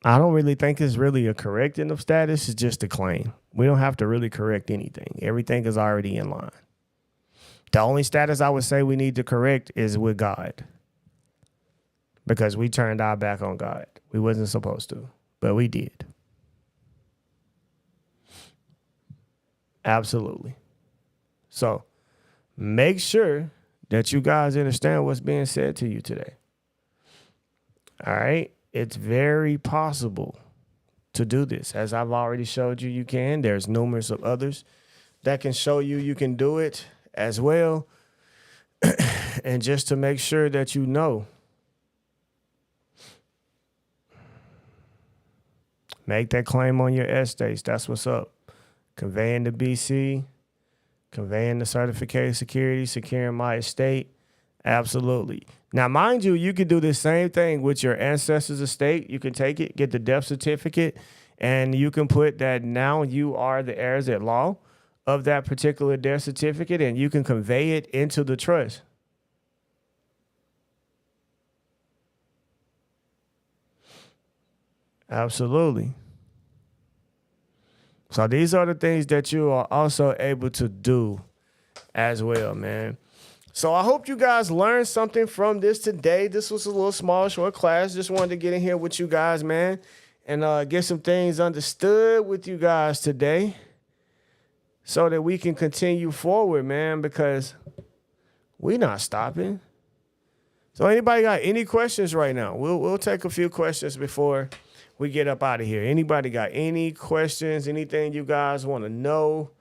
I don't really think it's really a correcting of status. It's just a claim. We don't have to really correct anything. Everything is already in line. The only status I would say we need to correct is with God. Because we turned our back on God. We wasn't supposed to, but we did. Absolutely. So make sure that you guys understand what's being said to you today. All right. it's very possible to do this. As I've already showed you, you can. There's numerous of others that can show you you can do it as well. And just to make sure that you know, make that claim on your estates. That's what's up. Conveying the BC, conveying the certificated security, securing my estate. Absolutely. Now, mind you, you can do the same thing with your ancestors' estate. You can take it, get the death certificate, and you can put that now you are the heirs at law of that particular death certificate, and you can convey it into the trust. Absolutely. So these are the things that you are also able to do as well, man. So I hope you guys learned something from this today. This was a little small, short class. Just wanted to get in here with you guys, man, and get some things understood with you guys today so that we can continue forward, man, because we're not stopping. So anybody got any questions right now? We'll take a few questions before we get up out of here. Anybody got any questions, anything you guys want to know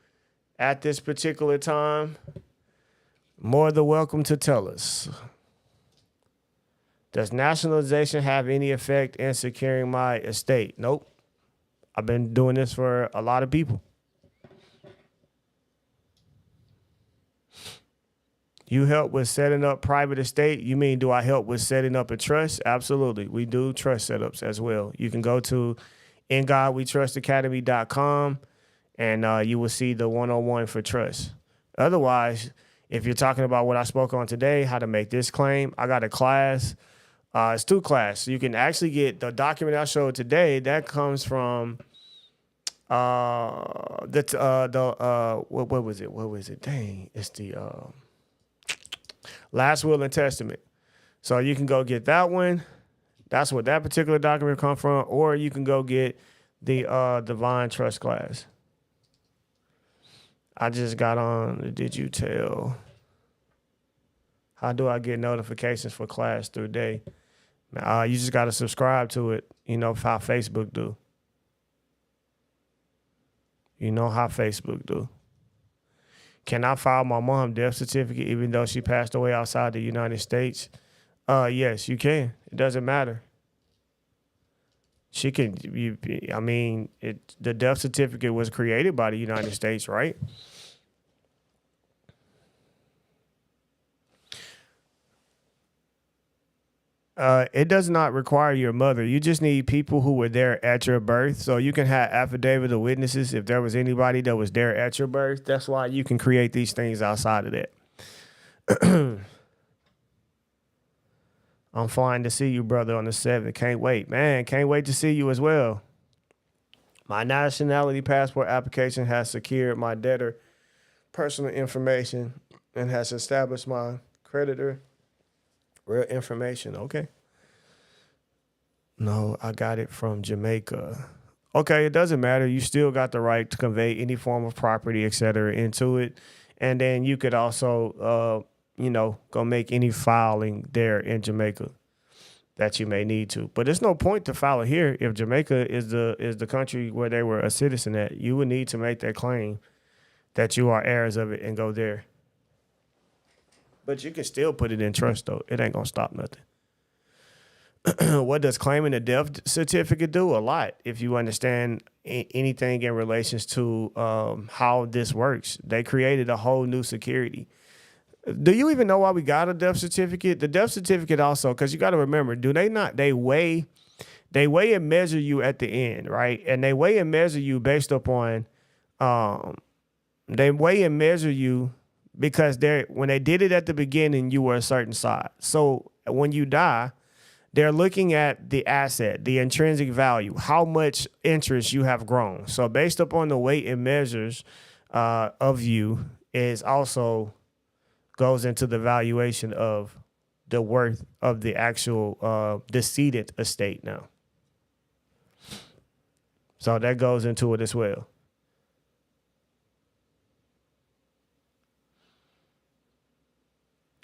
at this particular time? More than welcome to tell us. Does nationalization have any effect in securing my estate? Nope. I've been doing this for a lot of people. You help with setting up private estate? You mean, do I help with setting up a trust? Absolutely. We do trust setups as well. You can go to InGodWeTrustAcademy.com and you will see the 101 for trust. Otherwise, if you're talking about what I spoke on today, how to make this claim, I got a class. It's 2 classes. You can actually get the document I showed today. That comes from what was it? What was it? Dang, it's the Last Will and Testament. So you can go get that one. That's what that particular document comes from. Or you can go get the Divine Trust class. I just got on, did you tell? How do I get notifications for class through day? You just got to subscribe to it. You know how Facebook do. You know how Facebook do. Can I file my mom's death certificate even though she passed away outside the United States? Yes, you can. It doesn't matter. She can. The death certificate was created by the United States, right? It does not require your mother. You just need people who were there at your birth. So you can have affidavit of witnesses if there was anybody that was there at your birth. That's why you can create these things outside of that. I'm flying to see you, brother, on the 7th. Can't wait. Man, can't wait to see you as well. My nationality passport application has secured my debtor personal information and has established my creditor real information. Okay. No, I got it from Jamaica. Okay, it doesn't matter. You still got the right to convey any form of property, et cetera, into it. And then you could also, go make any filing there in Jamaica that you may need to. But there's no point to file it here if Jamaica is the country where they were a citizen at. You would need to make that claim that you are heirs of it and go there. But you can still put it in trust, though. It ain't going to stop nothing. What does claiming a death certificate do? A lot. If you understand anything in relations to how this works. They created a whole new security. Do you even know why we got a death certificate? The death certificate also, because you got to remember, they weigh and measure you at the end, right? And they weigh and measure you based upon, they weigh and measure you because when they did it at the beginning, you were a certain size. So when you die, they're looking at the asset, the intrinsic value, how much interest you have grown. So based upon the weight and measures of you is also goes into the valuation of the worth of the actual decedent estate now. So that goes into it as well.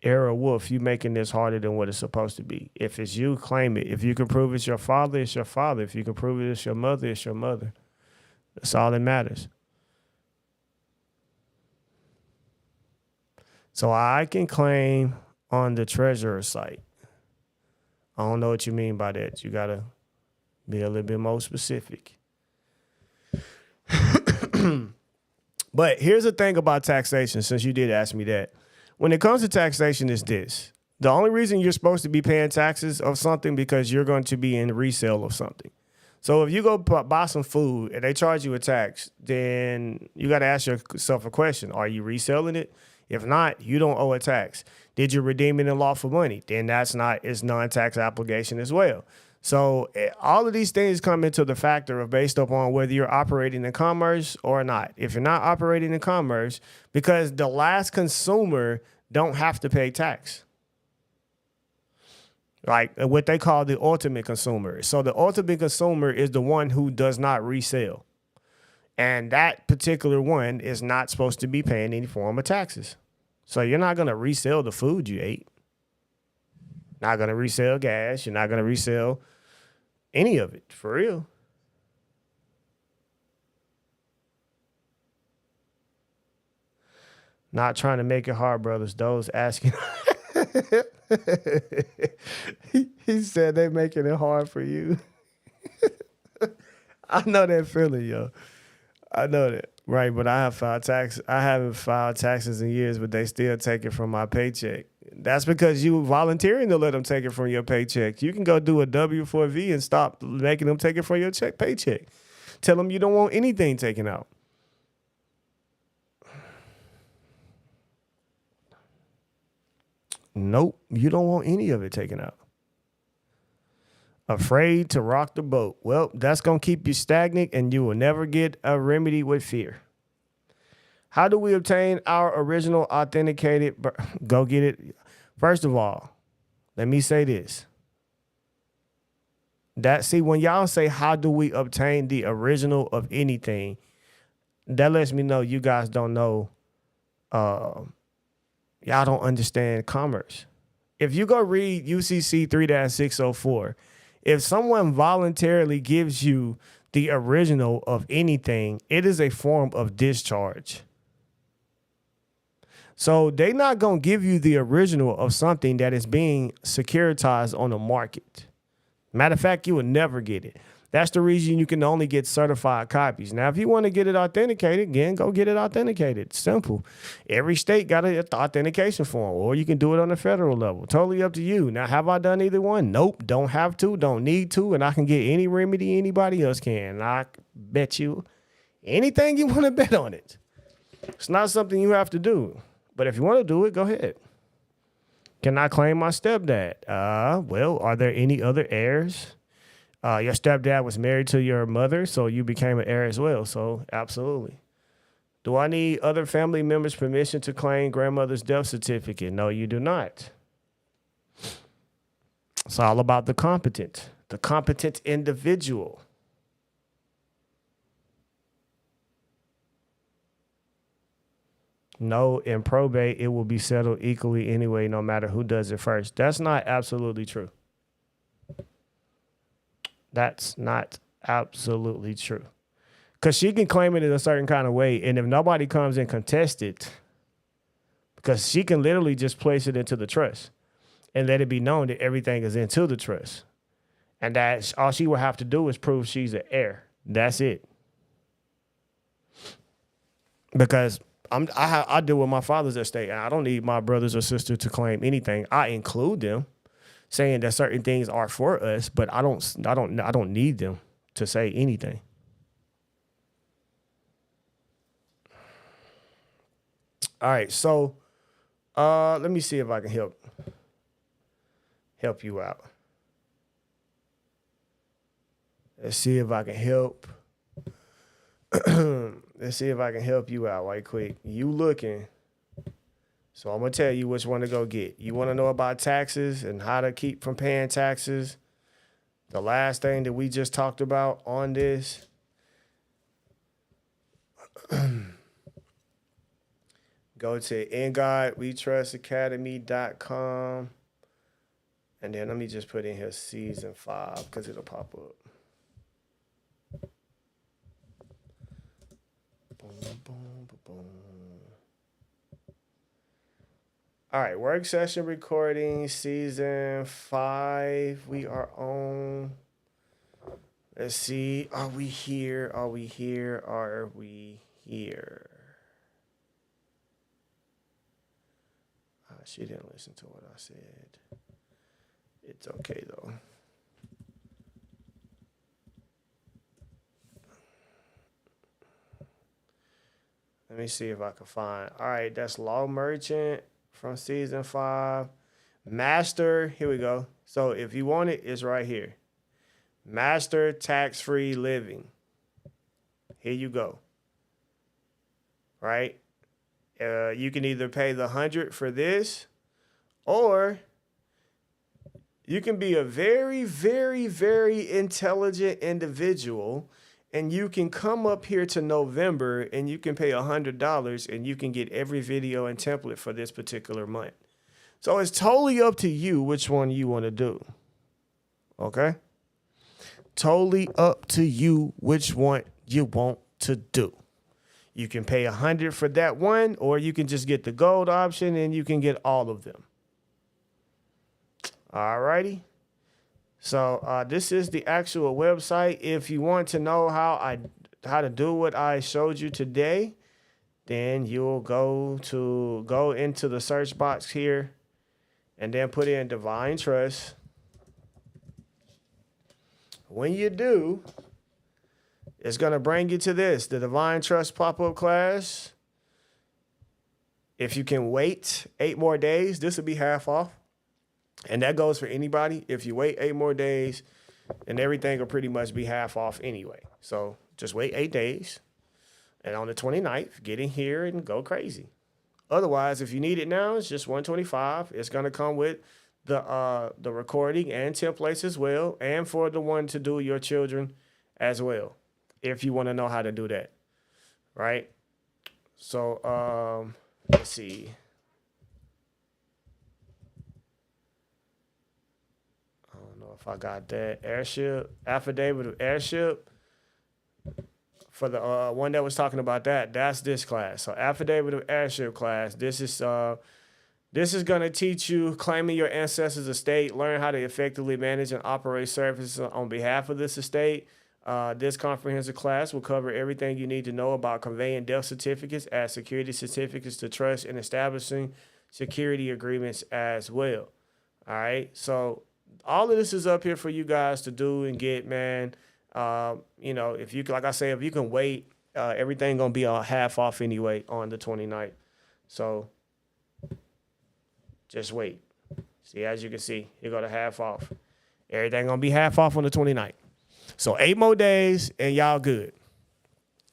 Arrow Wolf, you making this harder than what it's supposed to be. If it's you, claim it. If you can prove it's your father, it's your father. If you can prove it's your mother, it's your mother. That's all that matters. So I can claim on the treasurer site. I don't know what you mean by that. You got to be a little bit more specific. But here's the thing about taxation, since you did ask me that. When it comes to taxation, it's this. The only reason you're supposed to be paying taxes of something because you're going to be in resale of something. So if you go buy some food and they charge you a tax, then you got to ask yourself a question. Are you reselling it? If not, you don't owe a tax. Did you redeem it in lawful money? Then it's non-tax application as well. So all of these things come into the factor of based upon whether you're operating in commerce or not. If you're not operating in commerce, because the last consumer don't have to pay tax. Like what they call the ultimate consumer. So the ultimate consumer is the one who does not resell. And that particular one is not supposed to be paying any form of taxes. So you're not going to resell the food you ate. Not going to resell gas. You're not going to resell any of it, for real. Not trying to make it hard, brothers. Those asking. He said they making it hard for you. I know that feeling, yo. I know that. Right, but I haven't filed taxes in years, but they still take it from my paycheck. That's because you volunteering to let them take it from your paycheck. You can go do a W-4V and stop making them take it from your paycheck. Tell them you don't want anything taken out. Nope, you don't want any of it taken out. Afraid to rock the boat. Well, that's going to keep you stagnant and you will never get a remedy with fear. How do we obtain our original authenticated? Go get it. First of all, let me say this. When y'all say, how do we obtain the original of anything? That lets me know you guys don't know. Y'all don't understand commerce. If you go read UCC 3-604, if someone voluntarily gives you the original of anything, it is a form of discharge. So they're not going to give you the original of something that is being securitized on the market. Matter of fact, you will never get it. That's the reason you can only get certified copies. Now, if you want to get it authenticated, again, go get it authenticated. Simple. Every state got an authentication form, or you can do it on the federal level. Totally up to you. Now, have I done either one? Nope. Don't have to. Don't need to. And I can get any remedy anybody else can. I bet you anything you want to bet on it. It's not something you have to do. But if you want to do it, go ahead. Can I claim my stepdad? Well, are there any other heirs? Your stepdad was married to your mother, so you became an heir as well. So absolutely. Do I need other family members' permission to claim grandmother's death certificate? No, you do not. It's all about the competent individual. No, in probate, it will be settled equally anyway, no matter who does it first. That's not absolutely true. That's not absolutely true. Because she can claim it in a certain kind of way, and if nobody comes and contests it, because she can literally just place it into the trust and let it be known that everything is into the trust. And that all she will have to do is prove she's an heir. That's it. Because I deal with my father's estate, and I don't need my brothers or sisters to claim anything. I include them, saying that certain things are for us, but I don't need them to say anything. All right, so let me see if I can help you out. Let's see if I can help. Let's see if I can help you out right quick. You looking. So I'm going to tell you which one to go get. You want to know about taxes and how to keep from paying taxes? The last thing that we just talked about on this. Go to InGodWeTrustAcademy.com. And then let me just put in here season 5 because it'll pop up. Boom, boom, boom, boom. All right, work session recording, season 5. We are on. Let's see. Are we here? Are we here? Are we here? She didn't listen to what I said. It's okay, though. Let me see if I can find. All right, that's Law Merchant from season 5. Master, here we go. So if you want it, it's right here. Master Tax-Free Living. Here you go. Right? You can either pay the $100 for this, or you can be a very, very, very intelligent individual, and you can come up here to November and you can pay $100 and you can get every video and template for this particular month. So it's totally up to you which one you want to do. Okay? Totally up to you which one you want to do. You can pay $100 for that one, or you can just get the gold option and you can get all of them. All righty. So this is the actual website. If you want to know how to do what I showed you today, then you'll go into the search box here and then put in Divine Trust. When you do, it's going to bring you to this, the Divine Trust pop-up class. If you can wait 8 more days, this will be half off. And that goes for anybody. If you wait 8 more days, then everything will pretty much be half off anyway. So just wait 8 days. And on the 29th, get in here and go crazy. Otherwise, if you need it now, it's just $125. It's going to come with the recording and templates as well, and for the one to do your children as well, if you want to know how to do that, right? So let's see. I don't know if I got that. Affidavit of heirship. For the one that was talking about that, that's this class. So affidavit of heirship class. This is going to teach you claiming your ancestors' estate, learn how to effectively manage and operate services on behalf of this estate. This comprehensive class will cover everything you need to know about conveying death certificates as security certificates to trust and establishing security agreements as well. All right. So all of this is up here for you guys to do and get, man. You know, if you, like I say, if you can wait, everything going to be half off anyway on the 29th. So just wait. See, as you can see, you go to half off. Everything going to be half off on the 29th. So 8 more days and y'all good.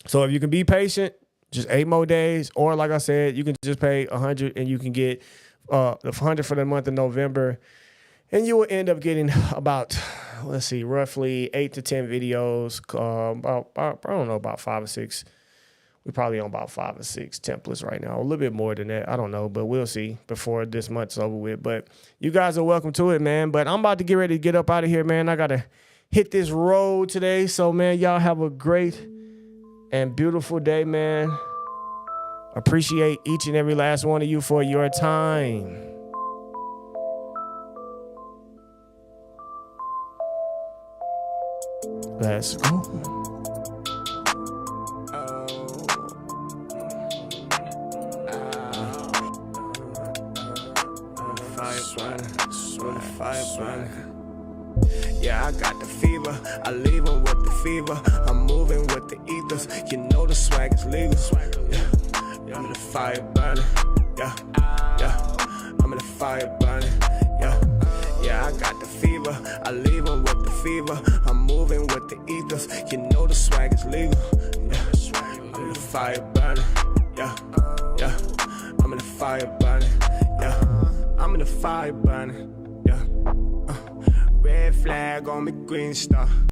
So if you can be patient, just 8 more days. Or like I said, you can just pay $100 and you can get the $100 for the month of November. And you will end up getting about, let's see, roughly 8 to 10 videos. I don't know, about 5 or 6. We're probably on about 5 or 6 templates right now. A little bit more than that. I don't know, but we'll see before this month's over with. But you guys are welcome to it, man. But I'm about to get ready to get up out of here, man. I got to hit this road today. So, man, y'all have a great and beautiful day, man. Appreciate each and every last one of you for your time. Let's go. Yeah, I got the fever. I leave 'em with the fever. I'm moving with the ethers. You know the swag is legal. Yeah, I'm in the fire burning. Yeah, I'm in the fire burning. Yeah, I got the fever. I leave 'em with the fever. I'm moving with the ethers. You know the swag is legal. Yeah, I'm in the fire burning. Yeah, I'm in the fire burning. Yeah, I'm in the fire burning. Yeah, red flag on me, green star.